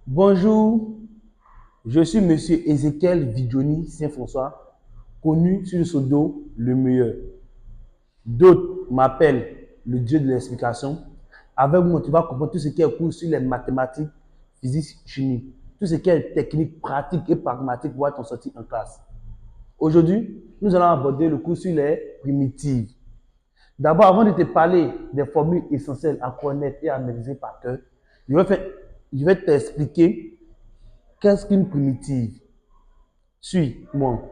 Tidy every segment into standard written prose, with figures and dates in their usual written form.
Bonjour, je suis Monsieur Ezekiel Vidjoni Saint-François, connu sous le pseudo Le Meilleur. D'autres m'appellent le Dieu de l'explication. Avec moi, tu vas comprendre tout ce qui est cours sur les mathématiques, physique, chimie, tout ce qui est technique, pratique et pragmatique pour être en sortie en classe. Aujourd'hui, nous allons aborder le cours sur les primitives. D'abord, avant de te parler des formules essentielles à connaître et à maîtriser par cœur, je vais t'expliquer qu'est-ce qu'une primitive. Suis-moi.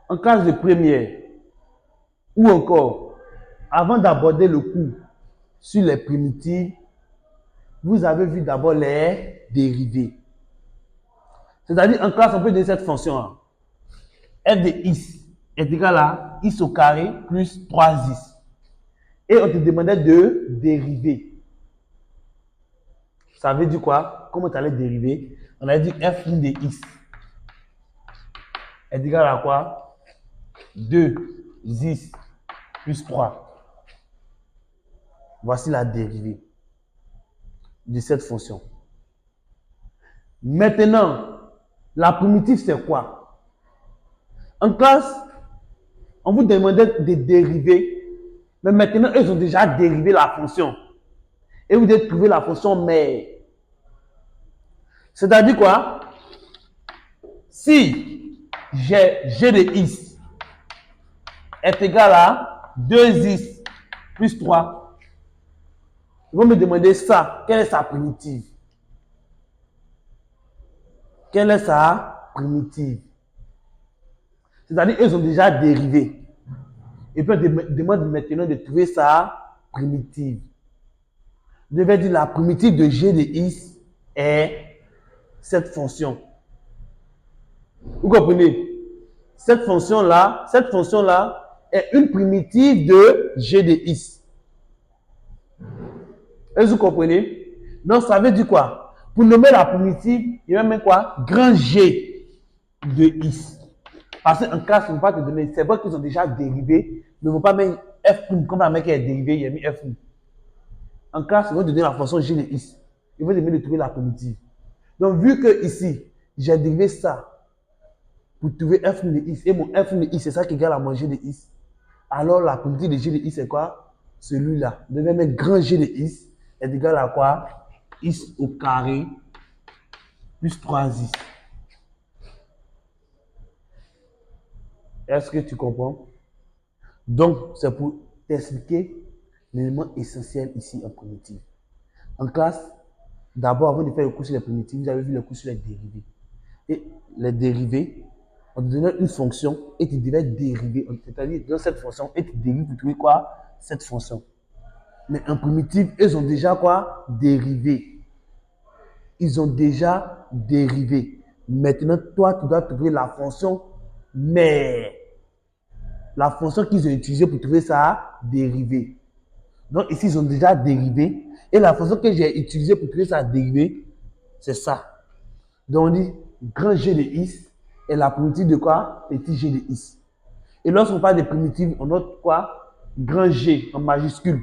En classe de première, ou encore, avant d'aborder le cours sur les primitives, vous avez vu d'abord les dérivées. C'est-à-dire, en classe, on peut donner cette fonction-là. F de x est égal à x au carré plus 3x. Et on te demandait de dériver. Ça veut dire quoi? Comment tu allais dériver? On a dit f de x est égal à quoi? 2x plus 3. Voici la dérivée de cette fonction. Maintenant, la primitive, c'est quoi? En classe, on vous demandait de dériver, mais maintenant, ils ont déjà dérivé la fonction. Et vous devez trouver la fonction mère. C'est-à-dire quoi? Si g de x est égal à 2x plus 3, ils vont me demander ça. Quelle est sa primitive? Quelle est sa primitive? C'est-à-dire qu'ils ont déjà dérivé. Et puis on demande maintenant de trouver sa primitive. Je vais dire la primitive de g de x est cette fonction. Vous comprenez? Cette fonction-là est une primitive de g de x. Est-ce que vous comprenez? Donc, ça veut dire quoi? Pour nommer la primitive, il y a même quoi? Grand G de x. Parce qu'en classe, on ne va pas te donner. C'est vrai qu'ils ont déjà dérivé, mais ils ne vont pas mettre f', comme la mec qui est dérivée, il a mis f'. En classe, ils vont te donner la fonction g de x. Ils vont te demander de trouver la primitive. Donc, vu que ici, j'ai dérivé ça pour trouver f' de x, et mon f' de x, c'est ça qui égale à mon g de x, alors la primitive de g de x, c'est quoi? Celui-là. Je vais mettre grand G de x est égal à quoi? X au carré plus 3x. Est-ce que tu comprends? Donc, c'est pour t'expliquer l'élément essentiel ici en primitive. En classe, d'abord, avant de faire le cours sur les primitives, vous avez vu le cours sur les dérivés. Et les dérivés, on te donnait une fonction et tu devais dériver. C'est-à-dire, dans cette fonction, et tu dérives pour trouver quoi? Cette fonction. Mais en primitive, ils ont déjà quoi? Dérivé. Ils ont déjà dérivé. Maintenant, toi, tu dois trouver la fonction mais. La fonction qu'ils ont utilisée pour trouver sa dérivée. Donc ici, ils ont déjà dérivé. Et la fonction que j'ai utilisée pour trouver sa dérivée, c'est ça. Donc on dit grand G de x est la primitive de quoi? Petit g de x. Et lorsqu'on parle de primitive, on note quoi? Grand G en majuscule.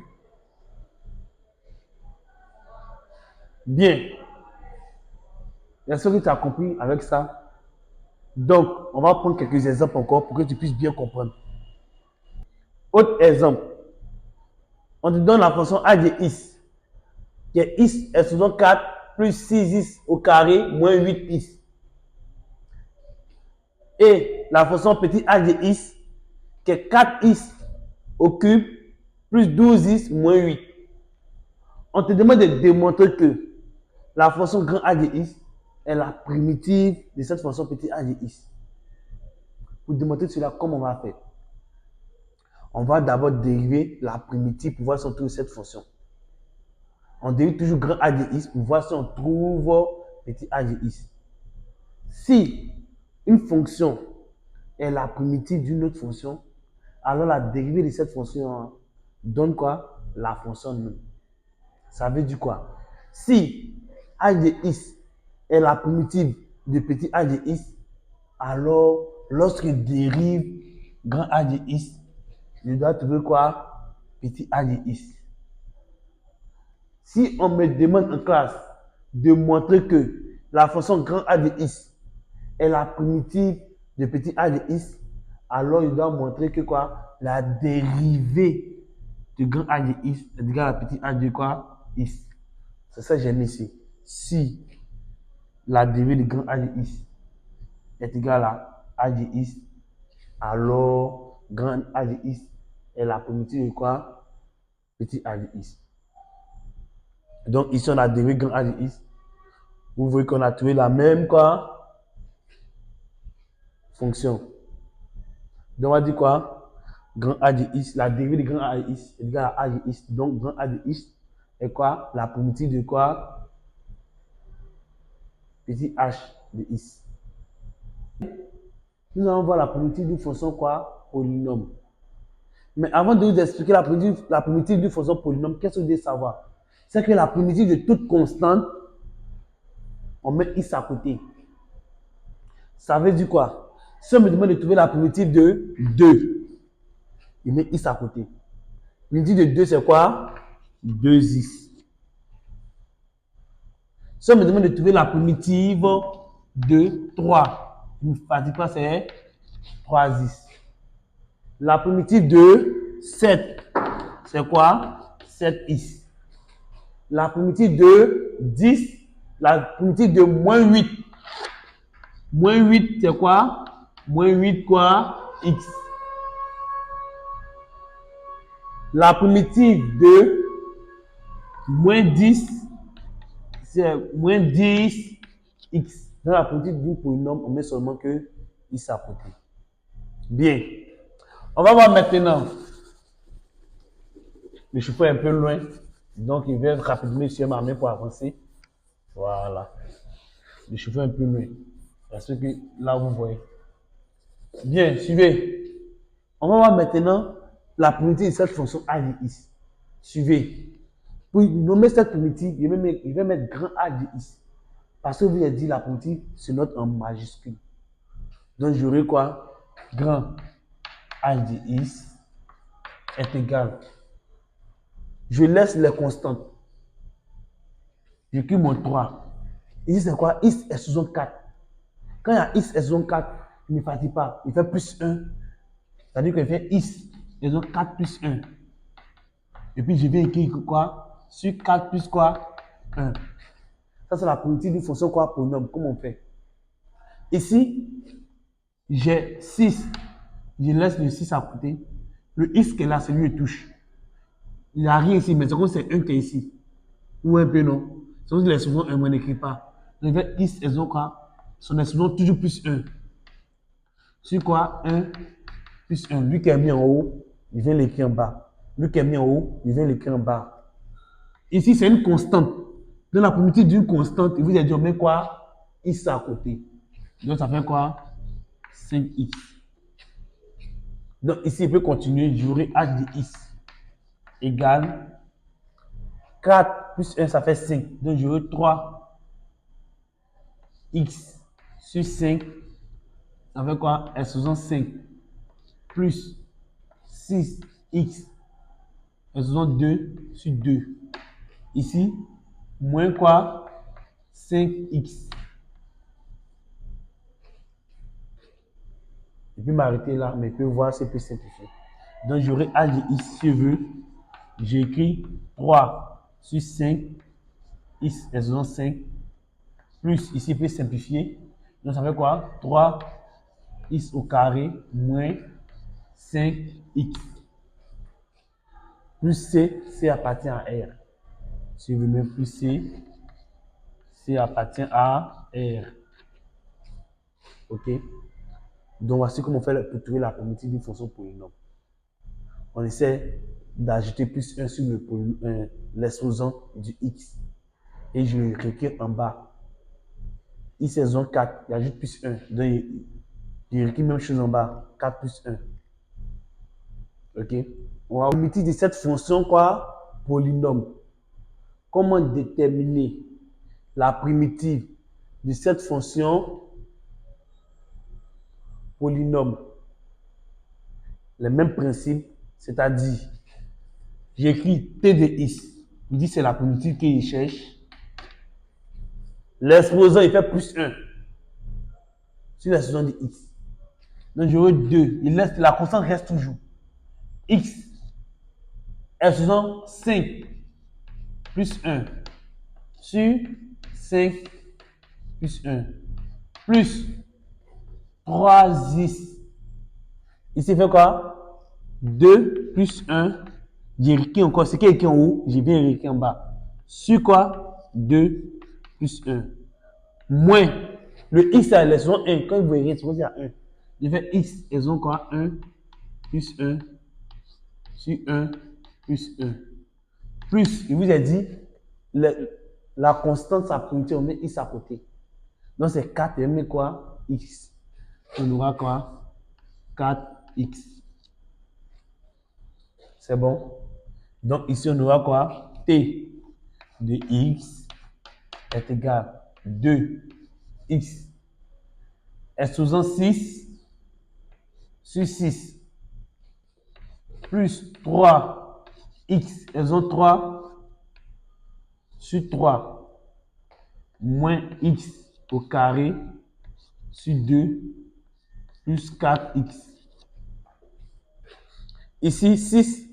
Bien. Est-ce que tu as compris avec ça? Donc, on va prendre quelques exemples encore pour que tu puisses bien comprendre. Autre exemple. On te donne la fonction a de x. Qui est x est souvent 4 plus 6x au carré moins 8x. Et la fonction petit a de x qui est 4x au cube plus 12x moins 8. On te demande de démontrer que la fonction grand A de x est la primitive de cette fonction petit a de x. Pour démontrer cela, comment on va faire? On va d'abord dériver la primitive pour voir si on trouve cette fonction. On dérive toujours grand A de x pour voir si on trouve petit a de x. Si une fonction est la primitive d'une autre fonction, alors la dérivée de cette fonction donne quoi? La fonction même. Ça veut dire quoi? Si a de x est la primitive de petit a de x, alors lorsque je dérive grand A de x, je dois trouver quoi? Petit a de x. Si on me demande en classe de montrer que la fonction grand A de x est la primitive de petit a de x, alors il doit montrer que quoi? La dérivée de grand A de x est égale à petit a de quoi? X. C'est ça que j'ai mis ici. Si la dérivée de grand A de x est égale à a de x, alors grand A de x est la primitive de quoi? Petit a de x. Donc ici on a dérivé grand A de x. Vous voyez qu'on a trouvé la même quoi? Fonction. Donc on va dire quoi? Grand A de x, la dérivée de grand A de x est égale à de x. Donc grand A de x est quoi? La primitive de quoi? Petit h de x. Nous allons voir la primitive d'une fonction quoi? Polynôme. Mais avant de vous expliquer la primitive d'une fonction polynôme, qu'est-ce que vous devez savoir? C'est que la primitive de toute constante, on met x à côté. Ça veut dire quoi? Si on me demande de trouver la primitive de 2, il met x à côté. Primitive de 2, c'est quoi? 2x. Si on me demande de trouver la primitive de 3, il ne dit pas c'est 3x. La primitive de 7, c'est quoi? 7x. La primitive de 10, la primitive de moins 8. Moins 8, c'est quoi? Moins 8 quoi? X. La primitive de moins 10, c'est moins 10 x. Dans la primitive d'une polynôme, on met seulement que x à côté. Bien. On va voir maintenant. Le chiffre est un peu loin, donc il va rapidement sur ma main pour avancer. Voilà. Le chiffre est un peu loin. Parce que là, vous voyez. Bien, suivez. On va voir maintenant la primitive de cette fonction a de x. Suivez. Pour nommer cette primitive, il va mettre grand A de x. Parce que vous avez dit la primitive se note en majuscule. Donc j'aurai quoi? Grand A de x est égal. Je laisse les constantes. J'écris mon 3. Ici c'est quoi? X est sous 4. Quand il y a x est sous 4, il ne fatigue pas. Il fait plus 1. C'est-à-dire qu'il fait x est sous 4 plus 1. Et puis je vais écrire quoi? Sur 4 plus quoi? 1. Ça c'est la primitive d'une fonction quoi? Polynôme. Comment on fait? Ici, j'ai 6. Je laisse le 6 à côté. Le x qui est là, c'est lui qui touche. Il n'y a rien ici, mais c'est comme c'est 1 qui est ici. Ou un peu non. C'est comme si les souvent 1, on n'écrit pas. Je vais x et quoi? Son expression toujours plus 1. Sur quoi? 1 plus 1. Lui qui est mis en haut, il vient l'écrire en bas. Lui qui est mis en haut, il vient l'écrire en bas. Ici, c'est une constante. Dans la primitive d'une constante, il vous a dit on met quoi? X à côté. Donc ça fait quoi? 5x. Donc ici, il peut continuer. J'aurai h de x égale 4 plus 1, ça fait 5. Donc j'aurai 3x sur 5. Ça fait quoi? S faisant 5 plus 6x S faisant 2 sur 2. Ici, moins quoi? 5x. Je peux m'arrêter là, mais je peux voir si je peux simplifier. Donc j'aurai h de x si je veux. J'écris 3 sur 5 x est 5 plus ici, je peux simplifier. Donc ça fait quoi? 3 x au carré moins 5x. Plus C appartient à R. Si je veux mettre plus C appartient à R. Ok? Donc voici comment on fait pour trouver la primitive d'une fonction polynôme. On essaie d'ajouter plus 1 sur l'exposant du x. Et je le réécris en bas. X est 4, il ajoute plus 1. Donc je réécris même chose en bas. 4 plus 1. Ok? On va primitive de cette fonction quoi? Polynôme. Comment déterminer la primitive de cette fonction polynôme? Les mêmes principes, c'est-à-dire, j'écris t de x. Il dit c'est la primitive qu'il cherche. L'exposant, il fait plus 1 sur l'exposant de x. Donc, j'aurai 2. La constante reste toujours. X, exposant 5 plus 1 sur 5 plus 1 plus 3x. Ici, fait quoi? 2 plus 1. J'ai écrit encore. Ce qui est écrit en haut, j'ai bien écrit en bas. Sur quoi? 2 plus 1. Moins. Le x à l'exposant 1. Quand vous verrez, c'est à 1. Je fais x, exposant quoi? 1 plus 1 sur 1 plus 1. Plus, il vous a dit, la constante, sa primitive, on met x à côté. Donc, c'est 4 et on met quoi? X. On aura quoi? 4x. C'est bon? Donc, ici, on aura quoi? T de x est égal à 2x exposant 6 sur 6 plus 3x exposant 3 sur 3 moins x au carré sur 2 plus 4x. Ici, 6,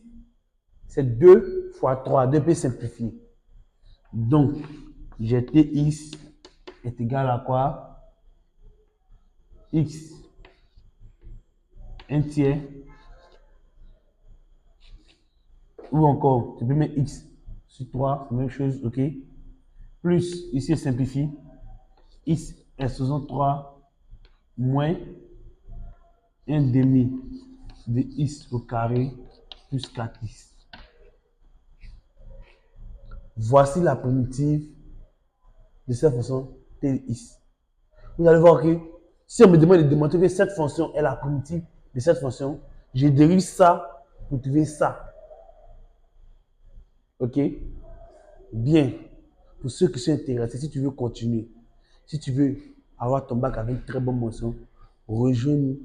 c'est 2 fois 3. 2 peut simplifier. Donc, j'ai tx est égal à quoi? X 1 tiers. Ou encore, tu peux mettre x sur 3, c'est la même chose, ok? Plus, ici, je simplifie. X exposant 3 moins 1 demi de x au carré plus 4x. Voici la primitive de cette fonction t de x. Vous allez voir que si on me demande de démontrer que cette fonction est la primitive de cette fonction, je dérive ça pour trouver ça. Ok? Bien. Pour ceux qui sont intéressés, si tu veux continuer, si tu veux avoir ton bac avec une très bonne mention, rejoins-nous.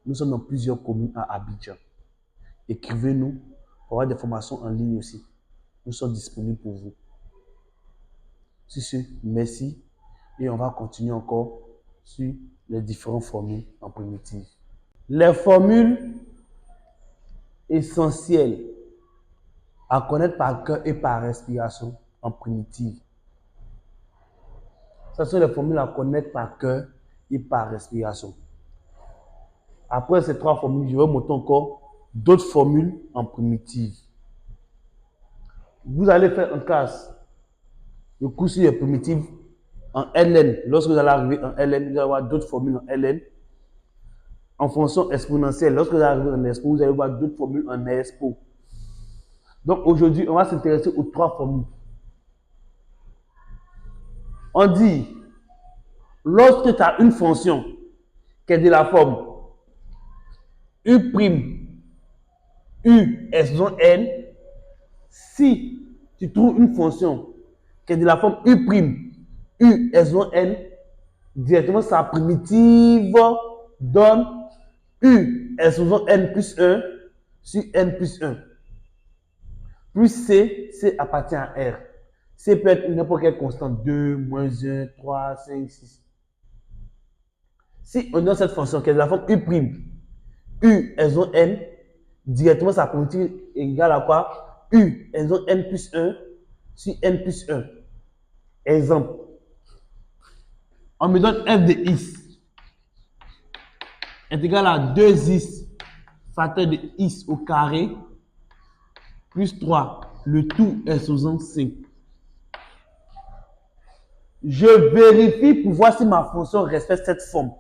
Nous sommes dans plusieurs communes à Abidjan. Écrivez-nous pour avoir des formations en ligne aussi. Nous sommes disponibles pour vous. Sur ce, merci et on va continuer encore sur les différentes formules en primitive. Les formules essentielles à connaître par cœur et par respiration en primitive. Ce sont les formules à connaître par cœur et par respiration. Après ces 3 formules, je vais montrer encore d'autres formules en primitive. Vous allez faire en classe le cours sur les primitives en ln. Lorsque vous allez arriver en ln, vous allez avoir d'autres formules en ln. En fonction exponentielle, lorsque vous allez arriver en expo, vous allez voir d'autres formules en expo. Donc aujourd'hui, on va s'intéresser aux 3 formules. On dit, lorsque tu as une fonction qui est de la forme U' exposant n, si tu trouves une fonction qui est de la forme U' exposant n, directement sa primitive donne U exposant n plus 1 sur n plus 1. Plus C appartient à R. C peut être n'importe quelle constante, 2, moins 1, 3, 5, 6. Si on donne cette fonction qui est de la forme U' exposant n, directement sa primitive est égale à quoi? U exposant n plus 1 sur n plus 1. Exemple. On me donne f de x est égal à 2x facteur de x au carré plus 3, le tout exposant 5. Je vérifie pour voir si ma fonction respecte cette forme.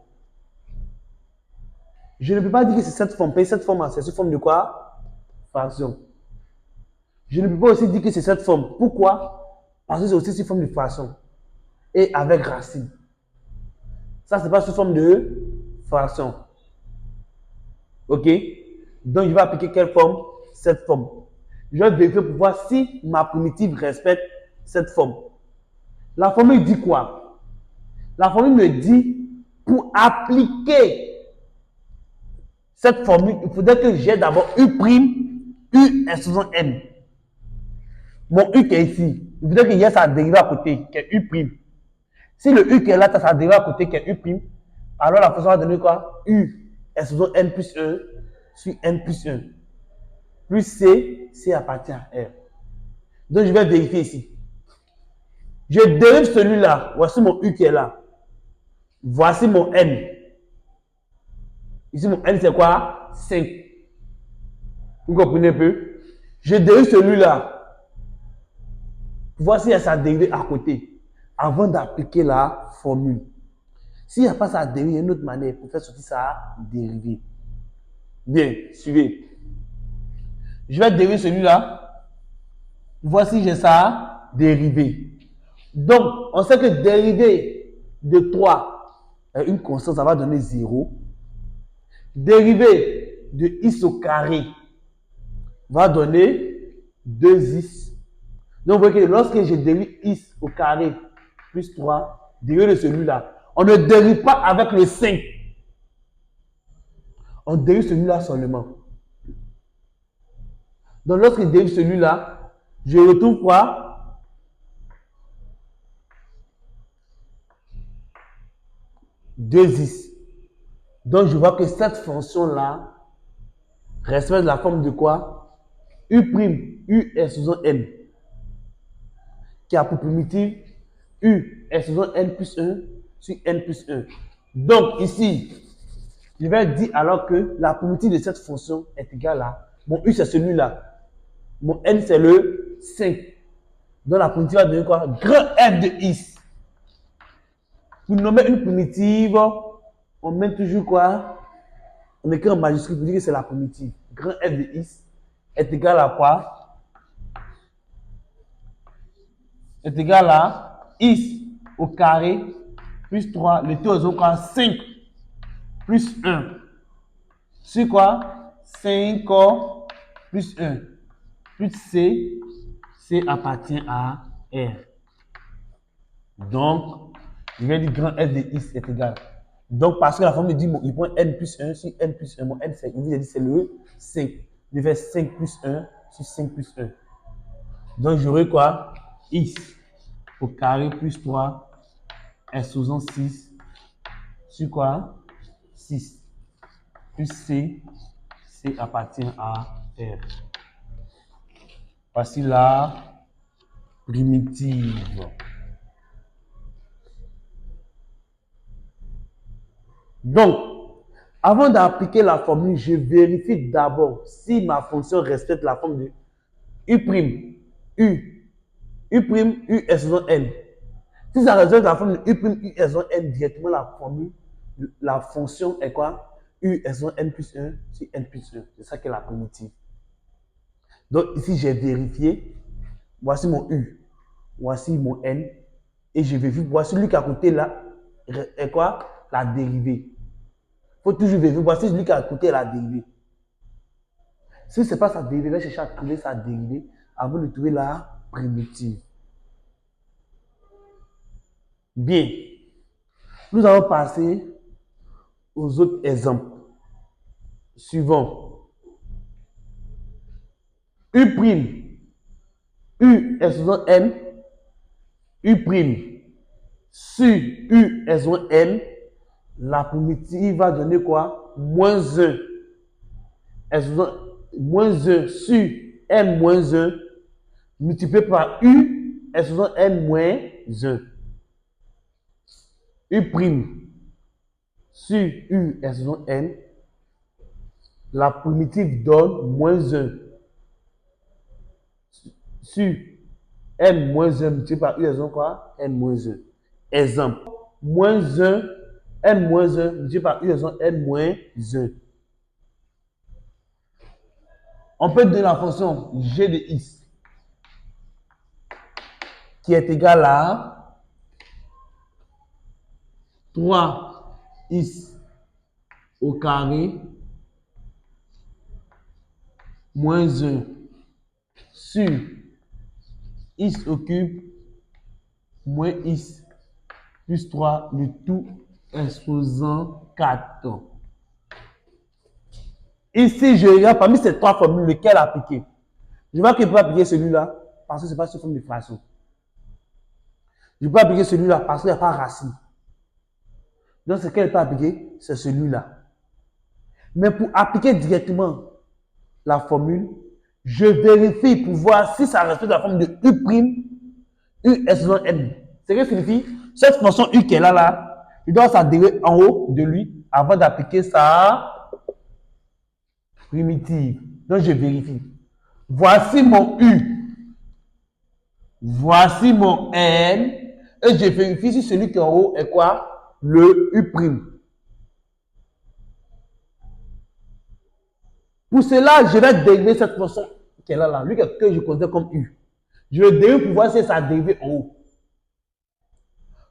Je ne peux pas dire que c'est cette forme, parce que cette forme, c'est sous forme de quoi? Fraction. Je ne peux pas aussi dire que c'est cette forme. Pourquoi? Parce que c'est aussi sous forme de fraction. Et avec racine. Ça, c'est pas sous forme de fraction. Ok? Donc, je vais appliquer quelle forme? Cette forme. Je vais vérifier pour voir si ma primitive respecte cette forme. La formule dit quoi? La formule me dit, pour appliquer cette formule, il faudrait que j'ai d'abord U' exposant n. Mon U qui est ici, je voudrais qu'il y ait sa dérivée à côté, qui est U'. Si le U qui est là, tu as sa dérivée à côté, qui est U', alors la fonction va donner quoi? U est sous n plus 1 sur n plus 1. Plus C appartient à R. Donc, je vais vérifier ici. Je dérive celui-là. Voici mon U qui est là. Voici mon N. Ici, mon N, c'est quoi? 5. Vous comprenez un peu? Je dérive celui-là. Voici il y a sa dérivée à côté. Avant d'appliquer la formule. S'il n'y a pas sa dérivée, il y a une autre manière pour faire sortir sa dérivée. Bien, suivez. Je vais dériver celui-là. Voici, j'ai sa dérivée. Donc, on sait que dérivée de 3 est une constante, ça va donner 0. Dérivée de x au carré va donner 2x. Donc, vous voyez que lorsque je dérive x au carré plus 3, dérivé de celui-là, on ne dérive pas avec le 5. On dérive celui-là seulement. Donc, lorsque je dérive celui-là, je retrouve quoi? Deux x. Donc, je vois que cette fonction-là respecte la forme de quoi? U' est sous un n, qui a pour primitive U est sous un n plus 1 sur n plus 1. Donc, ici, je vais dire alors que la primitive de cette fonction est égale à, mon U c'est celui-là, mon n c'est le 5. Donc, la primitive va donner quoi? Grand F de x. Pour nommer une primitive, on met toujours quoi? On écrit en majuscule pour dire que c'est la primitive. Grand F de x est égal à quoi? Est égal à x au carré plus 3. Le taux est quoi? 5 plus 1. Sur quoi? 5 plus 1. Plus C appartient à R. Donc, je vais dire grand F de x est égal. Donc, parce que la formule dit, il prend n plus 1 sur n plus 1. Mon n, c'est le 5. Je vais 5 plus 1 sur 5 plus 1. Donc, j'aurai quoi? X au carré plus 3 est sous 6 sur quoi? 6 plus C appartient à R. Voici la primitive. Donc, avant d'appliquer la formule, je vérifie d'abord si ma fonction respecte la forme de U', U est sous un n. Si ça respecte la forme de U' est sous un n, directement la fonction est quoi? U est sous un n plus 1 sur n plus 1. C'est ça qui est la primitive. Donc ici, j'ai vérifié. Voici mon U. Voici mon n. Et je vérifie. Voici celui qui est à côté là est quoi? La dérivée. Il faut toujours vérifier. Voici celui qui est à côté est la dérivée. Si ce n'est pas sa dérivée, je vais chercher à trouver sa dérivée avant de trouver la primitive. Bien. Nous allons passer aux autres exemples. Suivant. U'. U est sous un n. U' sur U est sous un n. La primitive va donner quoi? Moins 1. Moins 1 sur n moins 1 multiplié par U est sous un n moins 1. U' sur U est sous un n. La primitive donne moins 1 sur n moins 1 multiplié par U est sous quoi? N moins 1. Exemple. Moins 1, n moins 1 multiplié par U est sous n moins 1. On peut donner la fonction g de x qui est égale à 3x au carré moins 1 sur x au cube moins x plus 3, le tout exposant 4. Ici, je regarde parmi ces trois formules, lequel appliquer. Je vois qu'il peut appliquer celui-là parce que ce n'est pas sous forme de fraction. Je peux appliquer celui-là parce qu'il n'y a pas racine. Donc, ce qu'elle peut appliquer, c'est celui-là. Mais pour appliquer directement la formule, je vérifie pour voir si ça respecte la forme de U', U epsilon n. Ce qui signifie, cette fonction U qu'elle a là, il doit s'adhérer en haut de lui avant d'appliquer sa primitive. Donc, je vérifie. Voici mon U. Voici mon N. Et je vérifie si celui qui est en haut est quoi? Le U'. Pour cela, je vais dériver cette fonction qu'elle a là, lui que je considère comme U. Je vais dériver pour voir si ça a dérivé en haut.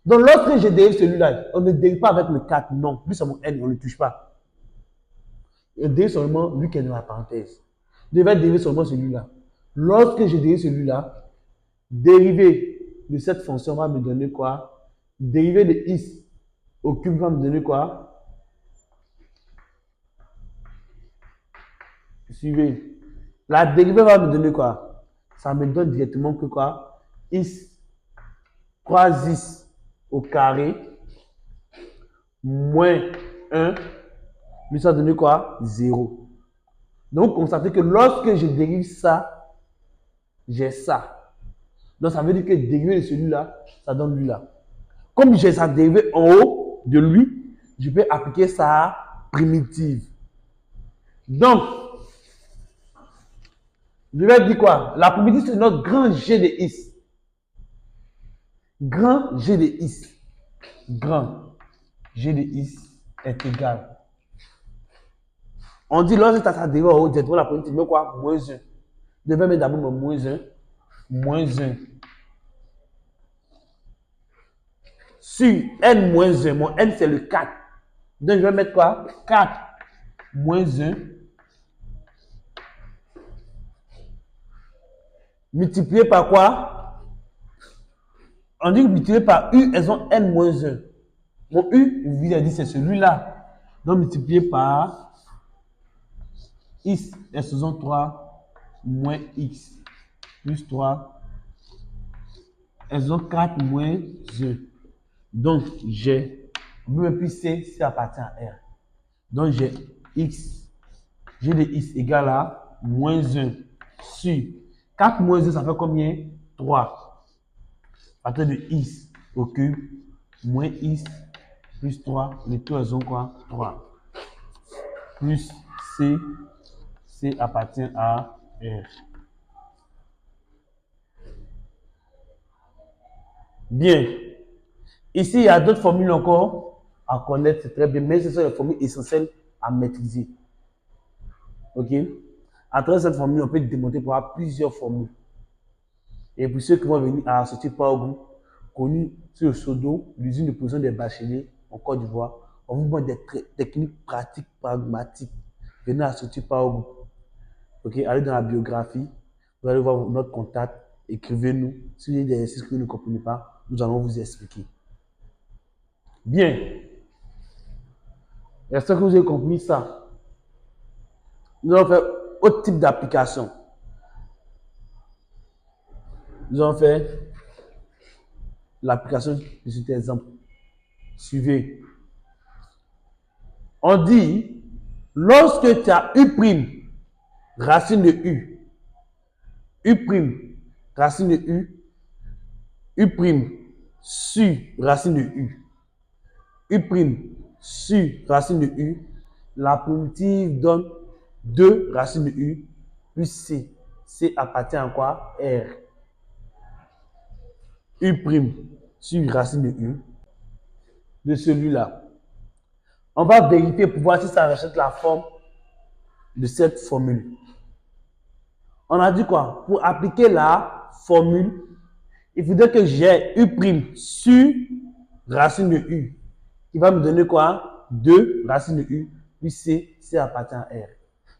Donc, lorsque je dérive celui-là, on ne dérive pas avec le 4, non. Lui, c'est mon N, on ne le touche pas. On dérive seulement lui qui est dans la parenthèse. Je vais dériver seulement celui-là. Lorsque je dérive celui-là, dériver de cette fonction va me donner quoi? Dériver de x au cube va me donner quoi? Suivez. La dérivée va me donner quoi? Ça me donne directement que quoi? X 3x au carré moins 1, mais ça donne quoi? 0. Donc, constatez que lorsque je dérive ça, j'ai ça. Donc, ça veut dire que dériver de celui-là, ça donne lui-là. Comme j'ai sa dérivée en haut de lui, je peux appliquer sa primitive. Donc, je vais dire quoi? La primitive, c'est notre grand G de x. Grand G de x. Grand G de x est égal. On dit lorsque tu as sa dérivée en haut, directement la primitive, mais quoi? Moins 1. Je vais mettre d'abord mon moins 1. Moins 1. Sur n moins 1, mon n c'est le 4. Donc je vais mettre quoi? 4 moins 1 multiplié par quoi? On dit multiplié par u, elles ont n moins 1. Mon u, je vous ai dit, c'est celui-là. Donc multiplié par x, elles ont 3 moins x plus 3. Elles ont 4 moins 1. Donc j'ai, B plus C, C appartient à R. Donc j'ai x, j'ai de x égale à moins 1 sur 4 moins 2, ça fait combien? 3. À partir de x au cube, moins x plus 3. Les deux, elles ont quoi? 3. Plus c, c appartient à R. Bien. Ici, il y a d'autres formules encore à connaître, c'est très bien, mais ce sont les formules essentielles à maîtriser. OK? À travers cette formule, on peut démontrer pour avoir plusieurs formules. Et pour ceux qui vont venir à l'Institut Paogu, connu sur le Sodo, l'usine de production des bacheliers en Côte d'Ivoire, on vous montre des techniques pratiques, pragmatiques. Venez à l'Institut Paogu. OK? Allez dans la biographie, vous allez voir notre contact, écrivez-nous. Si vous avez des exercices que vous ne comprenez pas, nous allons vous expliquer. Bien. J'espère que vous avez compris ça. Nous allons faire autre type d'application. Nous allons faire l'application de cet exemple. Suivez. On dit, lorsque tu as U', racine de U, U', racine de U, U' sur racine de U, U' sur racine de U, la primitive donne 2 racines de U plus C. C appartient à quoi? R. U' sur racine de U de celui-là. On va vérifier pour voir si ça respecte la forme de cette formule. On a dit quoi? Pour appliquer la formule, il faudrait que j'ai U' sur racine de U, qui va me donner quoi? 2 racines de U, puis C, C appartient à R.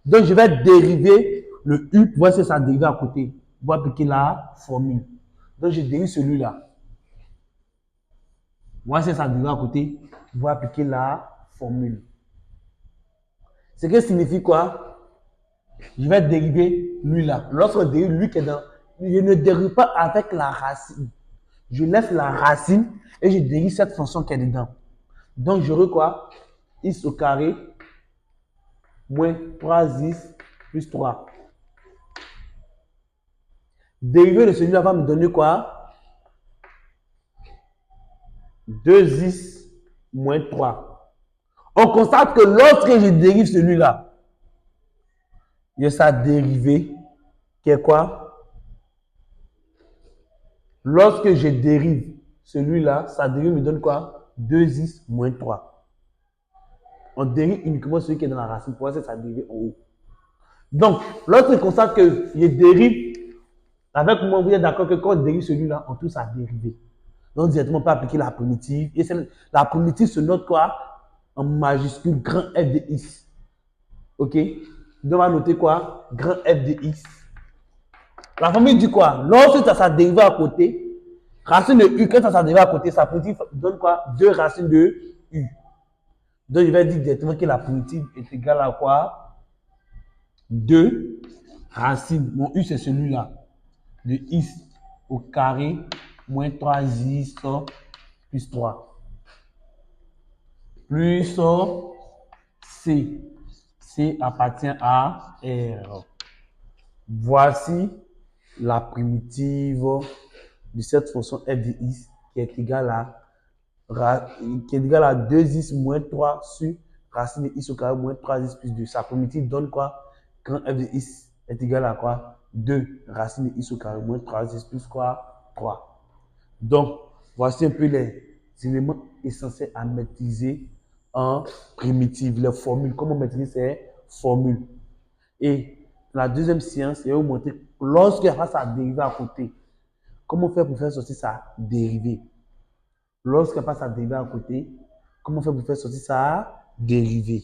Donc, je vais dériver le U pour voir si ça dérive à côté, pour appliquer la formule. Donc, je dérive celui-là. Voir si ça dérive à côté, pour appliquer la formule. Ce qui signifie quoi? Je vais dériver lui là. Lorsqu'on dérive lui qui est dans je ne dérive pas avec la racine. Je laisse la racine et je dérive cette fonction qui est dedans. Donc, j'aurai quoi? X au carré moins 3x plus 3. Dérivé de celui-là va me donner quoi? 2x moins 3. On constate que lorsque je dérive celui-là, il y a sa dérivée qui est quoi? Lorsque je dérive celui-là, sa dérivée me donne quoi? 2x moins 3. On dérive uniquement celui qui est dans la racine pour voir si ça dérive en haut. Donc, lorsque je constate que je dérive, avec moi, vous êtes d'accord que quand on dérive celui-là, on touche à dériver. Donc, directement, on peut appliquer la primitive. Et la primitive se note quoi? En majuscule grand F de x. OK? Donc, on va noter quoi? Grand F de x. La formule dit quoi? Lorsque tu as sa dérivée à côté, racine de u, quand tu as sa dérivée à côté, sa primitive donne quoi? 2 racines de u. Donc, je vais dire directement que la primitive est égale à quoi? 2 racines. Mon u, c'est celui-là. De x au carré moins 3x plus 3. Plus c. C appartient à R. Voici la primitive de cette fonction f de x qui est égale à 2x moins 3 sur racine de x au carré moins 3x plus 2. Sa primitive donne quoi? Quand f de x est égal à quoi? 2 racine de x au carré moins 3x plus quoi? 3. Donc, voici un peu les éléments essentiels à maîtriser en primitive, les formules, comment maîtriser ces formules. Et la deuxième séance, je vais vous montrer lorsqu'il y a sa dérivée à côté, comment faire pour faire sortir sa dérivée. Lorsqu'il n'y a pas sa dérivée à côté, comment faire pour faire sortir sa dérivée.